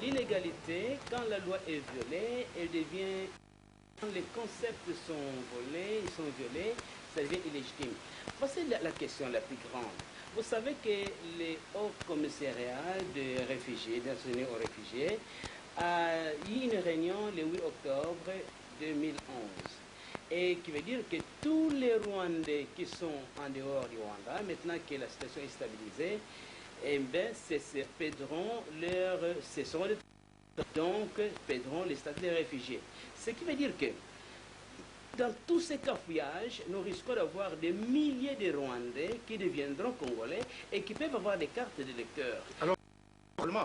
L'inégalité, quand la loi est violée, elle devient, quand les concepts sont volés, ils sont violés, ça devient illégitime. Voici la question la plus grande. Vous savez que les hauts commissariats de réfugiés, des Nations Unies aux réfugiés, a eu une réunion le 8 octobre 2011. Et qui veut dire que tous les Rwandais qui sont en dehors du Rwanda, maintenant que la situation est stabilisée, eh bien, paieront les statuts des réfugiés. Ce qui veut dire que dans tous ces cafouillages, nous risquons d'avoir des milliers de Rwandais qui deviendront Congolais et qui peuvent avoir des cartes d'électeurs. Alors,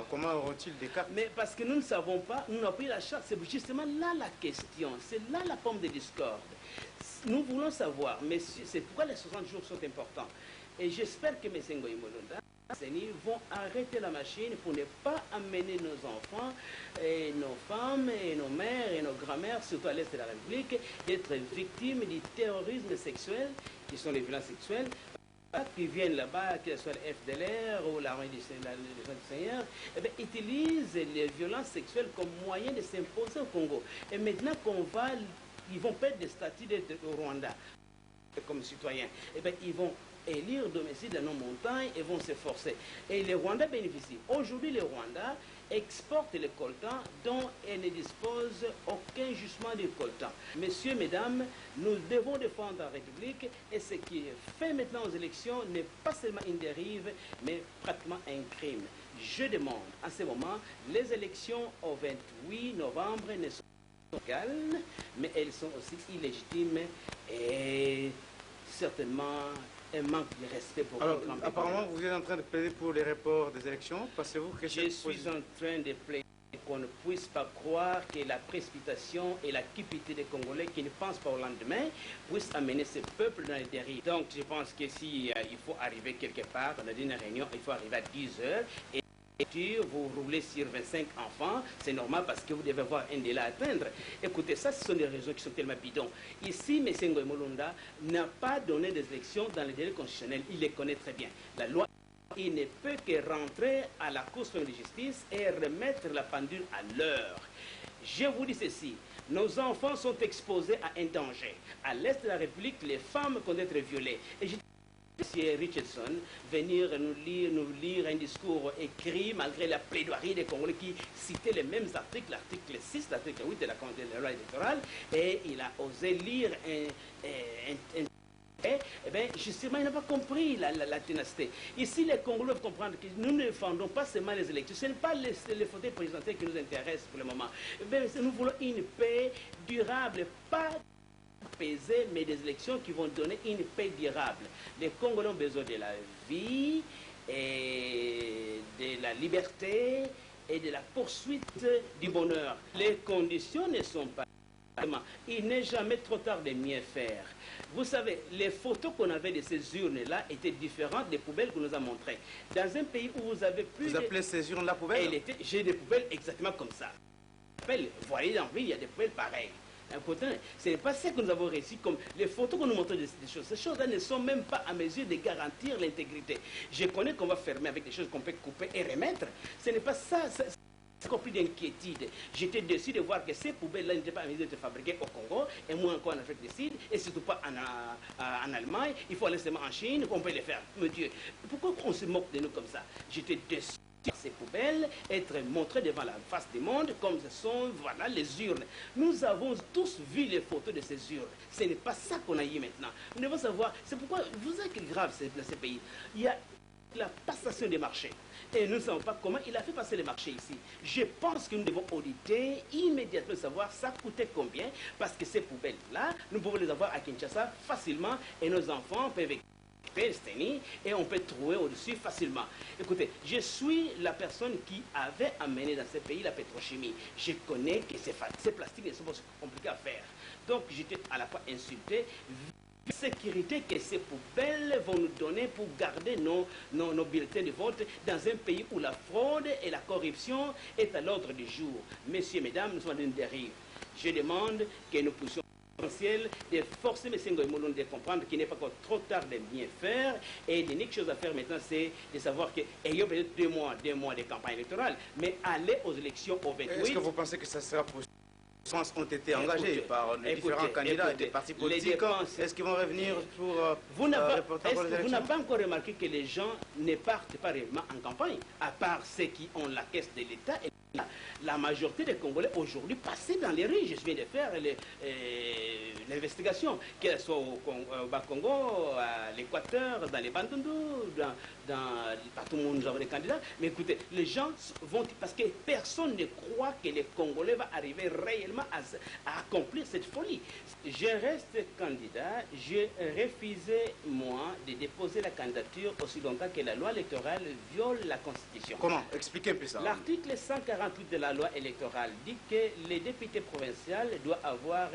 comment auront-ils des cartes? Mais parce que nous ne savons pas, nous n'avons pas eu la chance. C'est justement là la question, c'est là la pomme de discorde. Nous voulons savoir, mais c'est pourquoi les 60 jours sont importants. Et j'espère que M. Ngoï Molonda vont arrêter la machine pour ne pas amener nos enfants, et nos femmes, et nos mères, et nos grand-mères, surtout à l'Est de la République, d'être victimes du terrorisme sexuel, qui sont les violences sexuelles, qui viennent là-bas, que ce soit le FDLR ou l'armée du Seigneur, eh bien, utilisent les violences sexuelles comme moyen de s'imposer au Congo. Et maintenant ils vont perdre des statuts d'être au Rwanda comme citoyens, eh bien, ils vont élire domicile dans nos montagnes et vont s'efforcer. Et les Rwandais bénéficient. Aujourd'hui, les Rwandais exportent les coltans dont elles ne disposent aucun jugement de coltan. Messieurs, mesdames, nous devons défendre la République et ce qui est fait maintenant aux élections n'est pas seulement une dérive, mais pratiquement un crime. Je demande en ce moment, les élections au 28 novembre ne sont pas légales, mais elles sont aussi illégitimes et certainement un manque de respect pour Alors, apparemment, vous êtes en train de plaider pour les reports des élections. Pensez-vous que je suis en train de plaider qu'on ne puisse pas croire que la précipitation et la cupidité des Congolais qui ne pensent pas au lendemain puissent amener ce peuple dans les dérives. Donc, je pense que si il faut arriver quelque part, on a dit une réunion, il faut arriver à 10 heures. Et vous roulez sur 25 enfants, c'est normal parce que vous devez avoir un délai à atteindre. Écoutez, ça, ce sont des raisons qui sont tellement bidons. Ici, M. Ngoï Molonda n'a pas donné des élections dans les délais constitutionnels. Il les connaît très bien. La loi, il ne peut que rentrer à la Cour suprême de justice et remettre la pendule à l'heure. Je vous dis ceci, nos enfants sont exposés à un danger. À l'Est de la République, les femmes peuvent être violées. Et M. Richardson venir nous lire un discours écrit malgré la plaidoirie des Congolais qui citait les mêmes articles, l'article 6, l'article 8 de la loi électorale, et il a osé lire eh bien, justement, il n'a pas compris la ténacité. Ici, les Congolais doivent comprendre que nous ne défendons pas seulement les élections. Ce n'est pas les fauteuils présidentiels qui nous intéressent pour le moment. Mais nous voulons une paix durable, pas apaisée, mais des élections qui vont donner une paix durable. Les Congolais ont besoin de la vie, et de la liberté et de la poursuite du bonheur. Les conditions ne sont pas... Il n'est jamais trop tard de mieux faire. Vous savez, les photos qu'on avait de ces urnes-là étaient différentes des poubelles qu'on nous a montrées. Dans un pays où vous avez plus... Vous appelez ces urnes-là poubelles? J'ai des poubelles exactement comme ça. Vous voyez dans la ville, il y a des poubelles pareilles. Ce n'est pas ça que nous avons réussi comme les photos qu'on nous montre des choses. Ces choses-là ne sont même pas à mesure de garantir l'intégrité. Je connais qu'on va fermer avec des choses qu'on peut couper et remettre. Ce n'est pas ça. C'est compris d'inquiétude. J'étais déçu de voir que ces poubelles-là n'étaient pas à mesure de fabriquer au Congo, et moins encore en Afrique du Sud, et surtout pas en Allemagne. Il faut aller seulement en Chine, qu'on peut les faire. Mon Dieu, pourquoi on se moque de nous comme ça? J'étais déçu. Ces poubelles, être montrées devant la face du monde comme ce sont, voilà, les urnes. Nous avons tous vu les photos de ces urnes. Ce n'est pas ça qu'on a eu maintenant. Nous devons savoir, c'est pourquoi, vous savez qu'il est grave dans ces pays. Il y a la passation des marchés. Et nous ne savons pas comment il a fait passer les marchés ici. Je pense que nous devons auditer immédiatement, savoir ça coûtait combien, parce que ces poubelles-là, nous pouvons les avoir à Kinshasa facilement, et nos enfants peuvent et on peut trouver au-dessus facilement. Écoutez, je suis la personne qui avait amené dans ce pays la pétrochimie. Je connais que ces plastiques ne sont pas compliqués à faire. Donc j'étais à la fois insulté. Sécurité que ces poubelles vont nous donner pour garder nos bulletins de vote dans un pays où la fraude et la corruption est à l'ordre du jour. Messieurs, mesdames, nous sommes dans une dérive. Je demande que nous puissions l'essentiel de forcer M. Ngoï de comprendre qu'il n'est pas encore trop tard de bien faire. Et l'unique chose à faire maintenant, c'est de savoir qu'il y a peut-être 2 mois de campagne électorale, mais aller aux élections au 28. Est-ce que vous pensez que ça sera possible? Ont été engagés par les différents candidats et des partis politiques. Est-ce qu'ils vont revenir pour vous n'avez pas encore remarqué que les gens ne partent pas réellement en campagne, à part ceux qui ont la caisse de l'État. La majorité des Congolais aujourd'hui passent dans les rues. Je viens de faire l'investigation, qu'elle soit au Bas-Congo, à l'Équateur, dans les Bandundu, partout où nous avons des candidats. Mais écoutez, les gens vont, parce que personne ne croit que les Congolais vont arriver réellement à accomplir cette folie. Je reste candidat, je refusais, moi, de déposer la candidature aussi longtemps que la loi électorale viole la Constitution. Comment? Expliquez un peu ça. L'article 148 de la loi électorale dit que les députés provinciaux doivent avoir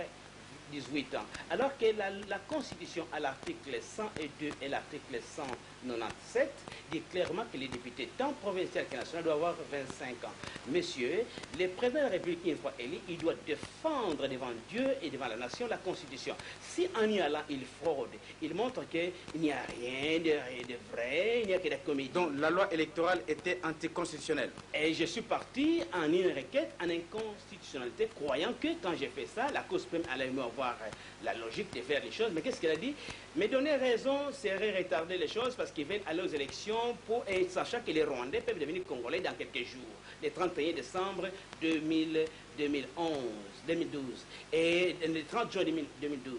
18 ans. Alors que la Constitution, à l'article 102 et l'article 197, dit clairement que les députés, tant provinciaux que nationaux, doivent avoir 25 ans. Monsieur, le président de la République, une fois élu, il doit défendre devant Dieu et devant la nation la Constitution. Si en y allant, il fraude, il montre qu'il n'y a rien de vrai, il n'y a que des comédies. Donc la loi électorale était anticonstitutionnelle. Et je suis parti en une requête en inconstitutionnalité, croyant que quand j'ai fait ça, la Cour suprême allait me avoir la logique de faire les choses. Mais qu'est-ce qu'elle a dit? Me donner raison serait retarder les choses parce qu'ils viennent aller aux élections et sachant que les Rwandais peuvent devenir Congolais dans quelques jours, le 31 décembre 2012 et le 30 juin 2012.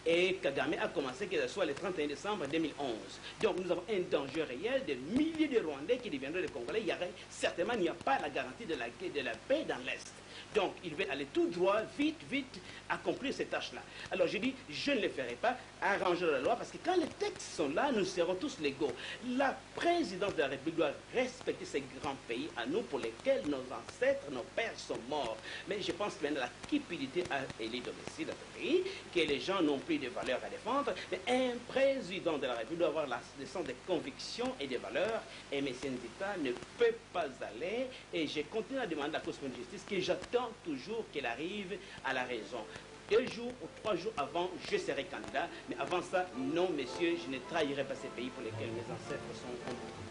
Et Kagame a commencé que ce soit le 31 décembre 2011. Donc nous avons un danger réel de milliers de Rwandais qui deviendraient des Congolais. Certainement, il n'y a pas la garantie de la paix dans l'Est. Donc, il veut aller tout droit, vite, accomplir ces tâches-là. Alors, je dis, je ne le ferai pas, arranger la loi, parce que quand les textes sont là, nous serons tous légaux. La présidence de la République doit respecter ces grands pays à nous pour lesquels nos ancêtres, nos pères sont morts. Mais je pense que la cupidité a élu domicile dans ce pays, que les gens n'ont plus de valeurs à défendre. Mais un président de la République doit avoir le sens des convictions et des valeurs. Et M. Nzita ne peut pas aller. Et je continue à demander à la Cour suprême de justice que j'attends toujours qu'elle arrive à la raison. 2 jours ou 3 jours avant, je serai candidat. Mais avant ça, non, monsieur, je ne trahirai pas ces pays pour lesquels mes ancêtres sont tombés.